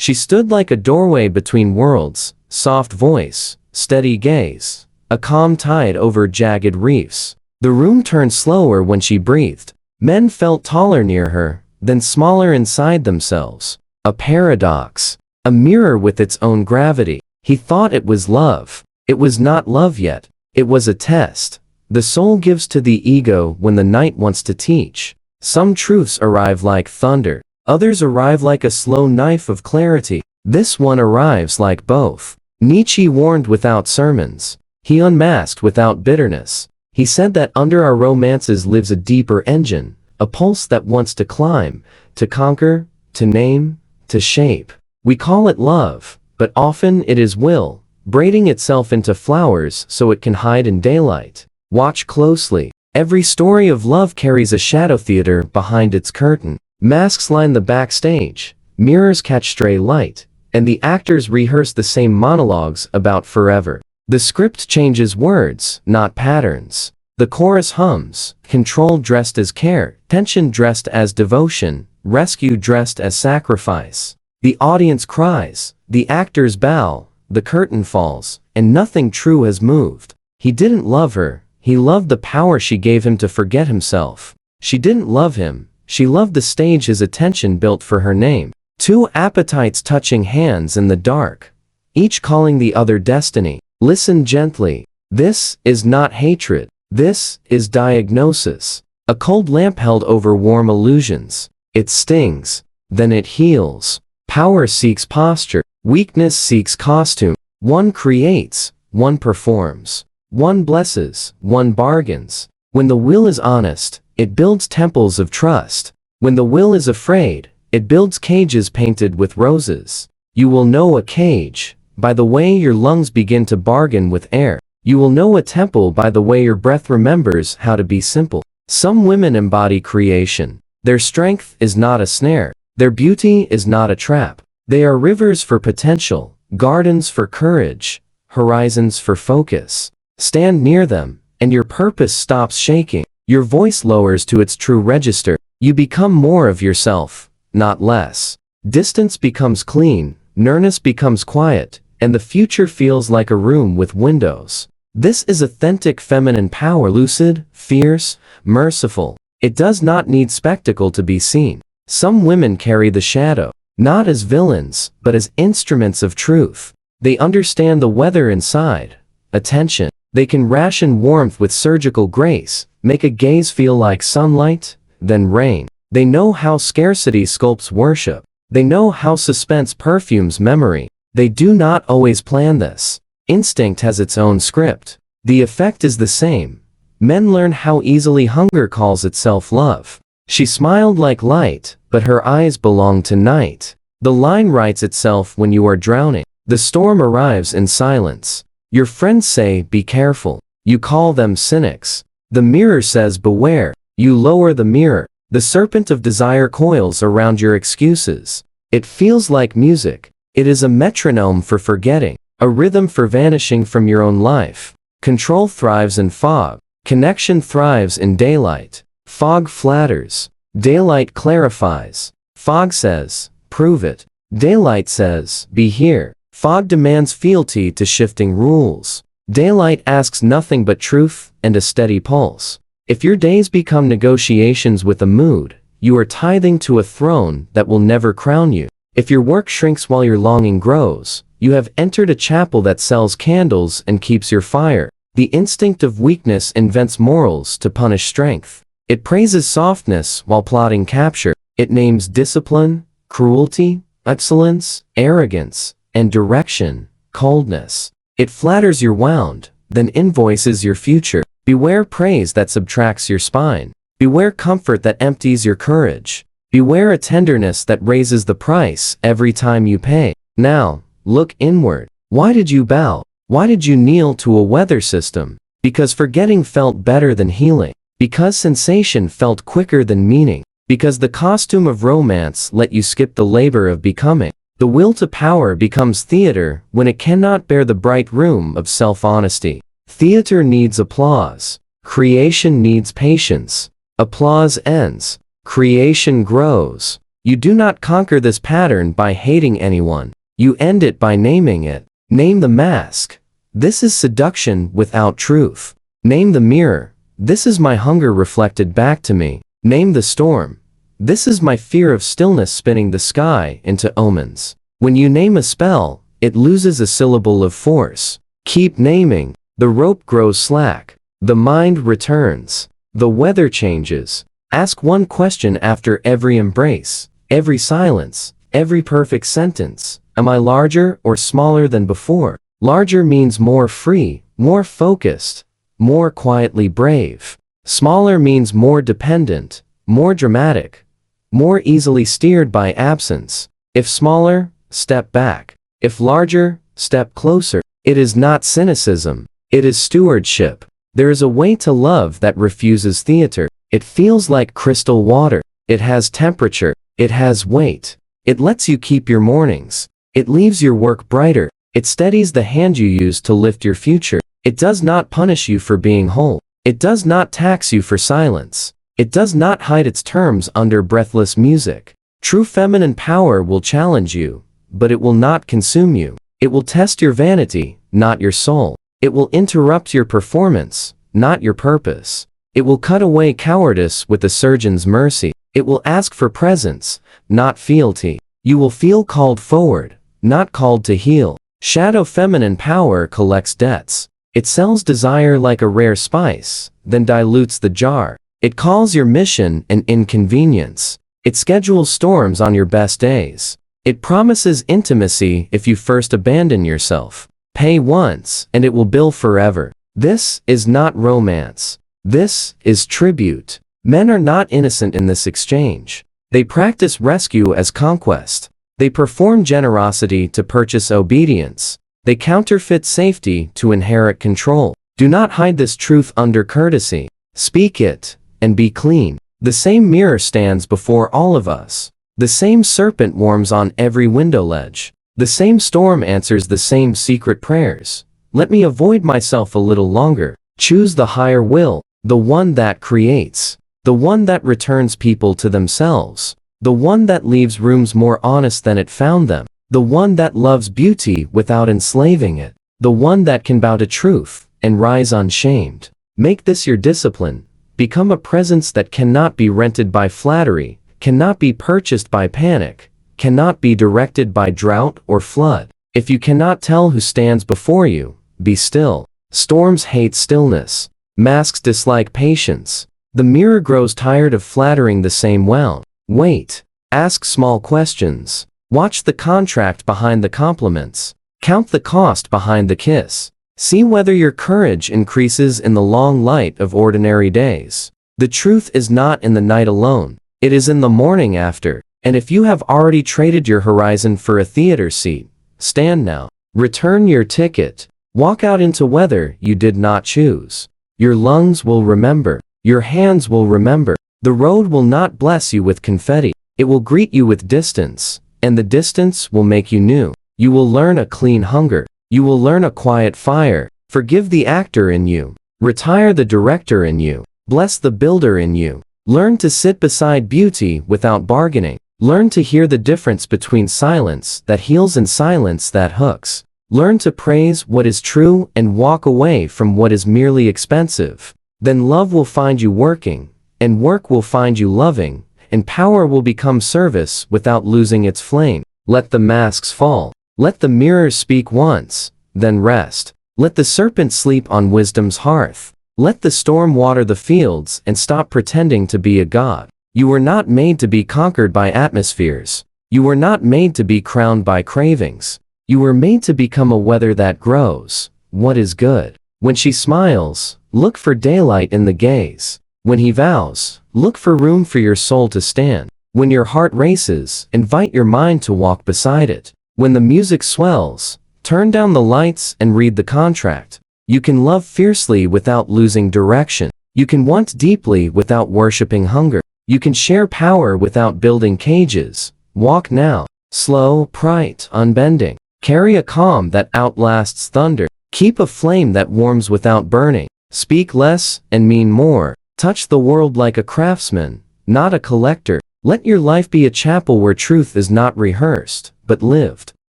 She stood like a doorway between worlds, soft voice, steady gaze, a calm tide over jagged reefs. The room turned slower when she breathed. Men felt taller near her, then smaller inside themselves. A paradox. A mirror with its own gravity. He thought it was love. It was not love yet. It was a test. The soul gives to the ego when the night wants to teach. Some truths arrive like thunder. Others arrive like a slow knife of clarity. This one arrives like both. Nietzsche warned without sermons. He unmasked without bitterness. He said that under our romances lives a deeper engine, a pulse that wants to climb, to conquer, to name, to shape. We call it love, but often it is will, braiding itself into flowers so it can hide in daylight. Watch closely. Every story of love carries a shadow theater behind its curtain. Masks line the backstage, mirrors catch stray light, and the actors rehearse the same monologues about forever. The script changes words, not patterns. The chorus hums, control dressed as care, tension dressed as devotion, rescue dressed as sacrifice. The audience cries, the actors bow, the curtain falls, and nothing true has moved. He didn't love her, he loved the power she gave him to forget himself. She didn't love him, she loved the stage his attention built for her name. Two appetites touching hands in the dark, each calling the other destiny. Listen gently. This is not hatred. This is diagnosis. A cold lamp held over warm illusions. It stings, then it heals. Power seeks posture. Weakness seeks costume. One creates, one performs. One blesses, one bargains. When the will is honest, it builds temples of trust. When the will is afraid, it builds cages painted with roses. You will know a cage by the way your lungs begin to bargain with air. You will know a temple by the way your breath remembers how to be simple. Some women embody creation. Their strength is not a snare. Their beauty is not a trap. They are rivers for potential, gardens for courage, horizons for focus. Stand near them, and your purpose stops shaking. Your voice lowers to its true register. You become more of yourself, not less. Distance becomes clean, nearness becomes quiet, and the future feels like a room with windows. This is authentic feminine power, lucid, fierce, merciful. It does not need spectacle to be seen. Some women carry the shadow, not as villains, but as instruments of truth. They understand the weather inside, attention. They can ration warmth with surgical grace, make a gaze feel like sunlight, then rain. They know how scarcity sculpts worship. They know how suspense perfumes memory. They do not always plan this. Instinct has its own script. The effect is the same. Men learn how easily hunger calls itself love. She smiled like light, but her eyes belong to night. The line writes itself when you are drowning. The storm arrives in silence. Your friends say, be careful. You call them cynics. The mirror says, beware. You lower the mirror. The serpent of desire coils around your excuses. It feels like music. It is a metronome for forgetting, a rhythm for vanishing from your own life. Control thrives in fog. Connection thrives in daylight. Fog flatters. Daylight clarifies. Fog says, prove it. Daylight says, be here. Fog demands fealty to shifting rules. Daylight asks nothing but truth and a steady pulse. If your days become negotiations with a mood, you are tithing to a throne that will never crown you. If your work shrinks while your longing grows, you have entered a chapel that sells candles and keeps your fire. The instinct of weakness invents morals to punish strength. It praises softness while plotting capture. It names discipline, cruelty, excellence, arrogance, and direction, coldness. It flatters your wound, then invoices your future. Beware praise that subtracts your spine. Beware comfort that empties your courage. Beware a tenderness that raises the price every time you pay. Now, look inward. Why did you bow? Why did you kneel to a weather system? Because forgetting felt better than healing. Because sensation felt quicker than meaning. Because the costume of romance let you skip the labor of becoming. The will to power becomes theater when it cannot bear the bright room of self-honesty. Theater needs applause. Creation needs patience. Applause ends. Creation grows. You do not conquer this pattern by hating anyone. You end it by naming it. Name the mask. This is seduction without truth. Name the mirror. This is my hunger reflected back to me. Name the storm. This is my fear of stillness spinning the sky into omens. When you name a spell, it loses a syllable of force. Keep naming. The rope grows slack. The mind returns. The weather changes. Ask one question after every embrace, every silence, every perfect sentence. Am I larger or smaller than before? Larger means more free, more focused, more quietly brave. Smaller means more dependent, more dramatic, more easily steered by absence. If smaller, step back. If larger, step closer. It is not cynicism. It is stewardship. There is a way to love that refuses theater. It feels like crystal water. It has temperature. It has weight. It lets you keep your mornings. It leaves your work brighter. It steadies the hand you use to lift your future. It does not punish you for being whole. It does not tax you for silence. It does not hide its terms under breathless music. True feminine power will challenge you, but it will not consume you. It will test your vanity, not your soul. It will interrupt your performance, not your purpose. It will cut away cowardice with the surgeon's mercy. It will ask for presence, not fealty. You will feel called forward, not called to heal. Shadow feminine power collects debts. It sells desire like a rare spice, then dilutes the jar. It calls your mission an inconvenience. It schedules storms on your best days. It promises intimacy if you first abandon yourself. Pay once, and it will bill forever. This is not romance. This is tribute. Men are not innocent in this exchange. They practice rescue as conquest. They perform generosity to purchase obedience. They counterfeit safety to inherit control. Do not hide this truth under courtesy. Speak it, and be clean. The same mirror stands before all of us. The same serpent warms on every window ledge. The same storm answers the same secret prayers. Let me avoid myself a little longer. Choose the higher will, the one that creates, the one that returns people to themselves, the one that leaves rooms more honest than it found them, the one that loves beauty without enslaving it, the one that can bow to truth and rise unshamed. Make this your discipline. Become a presence that cannot be rented by flattery, cannot be purchased by panic, cannot be directed by drought or flood. If you cannot tell who stands before you, be still. Storms hate stillness. Masks dislike patience. The mirror grows tired of flattering the same well. Wait. Ask small questions. Watch the contract behind the compliments. Count the cost behind the kiss. See whether your courage increases in the long light of ordinary days. The truth is not in the night alone. It is in the morning after. And if you have already traded your horizon for a theater seat, stand now. Return your ticket. Walk out into weather you did not choose. Your lungs will remember. Your hands will remember. The road will not bless you with confetti. It will greet you with distance, and the distance will make you new. You will learn a clean hunger. You will learn a quiet fire. Forgive the actor in you. Retire the director in you. Bless the builder in you. Learn to sit beside beauty without bargaining. Learn to hear the difference between silence that heals and silence that hooks. Learn to praise what is true and walk away from what is merely expensive. Then love will find you working, and work will find you loving, and power will become service without losing its flame. Let the masks fall. Let the mirrors speak once, then rest. Let the serpent sleep on wisdom's hearth. Let the storm water the fields and stop pretending to be a god. You were not made to be conquered by atmospheres. You were not made to be crowned by cravings. You were made to become a weather that grows. What is good? When she smiles, look for daylight in the gaze. When he vows, look for room for your soul to stand. When your heart races, invite your mind to walk beside it. When the music swells, turn down the lights and read the contract. You can love fiercely without losing direction. You can want deeply without worshiping hunger. You can share power without building cages. Walk now, slow, bright, unbending. Carry a calm that outlasts thunder. Keep a flame that warms without burning. Speak less and mean more. Touch the world like a craftsman, not a collector. Let your life be a chapel where truth is not rehearsed, but lived.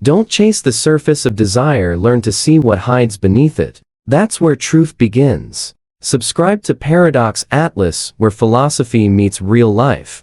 Don't chase the surface of desire, learn to see what hides beneath it. That's where truth begins. Subscribe to Paradox Atlas, where philosophy meets real life.